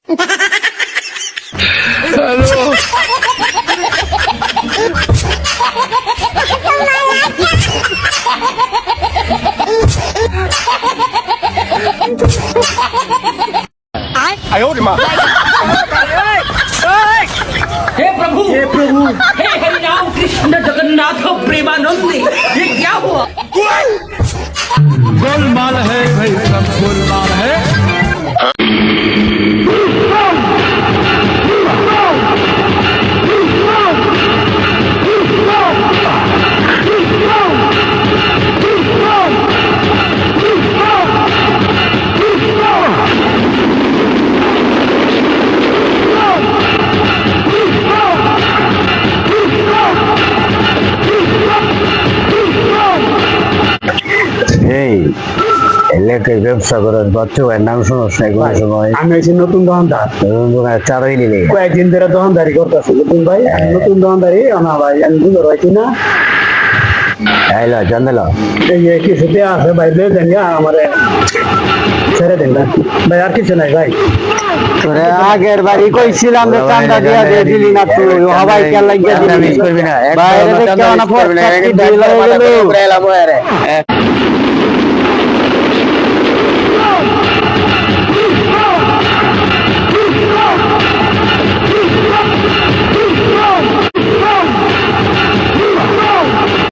哎呦我的妈！ हे प्रभु हे हरि राम कृष्ण जगन्नाथ प्रेमानंद ये क्या हुआ? गोलमाल है भाई, सब गोलमाल है। এই এলাকায় ব্যবসা করেন বাচ্চা ভাইয়ের নাম শুনোস না কোনো সময়? আমি হচ্ছি নতুন দোকানদার, চারই নিলে কয়েকদিন ধরে দোকানদারি করতেছি। নতুন ভাই, আমি নতুন দোকানদারি না ভাই, আমি বুঝতে পারছি না। আইলা জানলা এই যে কিছুতে আছে ভাই, দিয়ে দেন আমার ছেড়ে দেন না ভাই, আর কিছু নাই ভাই। তোরে আগের বাড়ি কইছিলাম যে চান্দা দিয়া দিয়ে দিলি না তুই, সবাই কেন লাগিয়ে দিলি? করবি না বাইরে কেন না পড়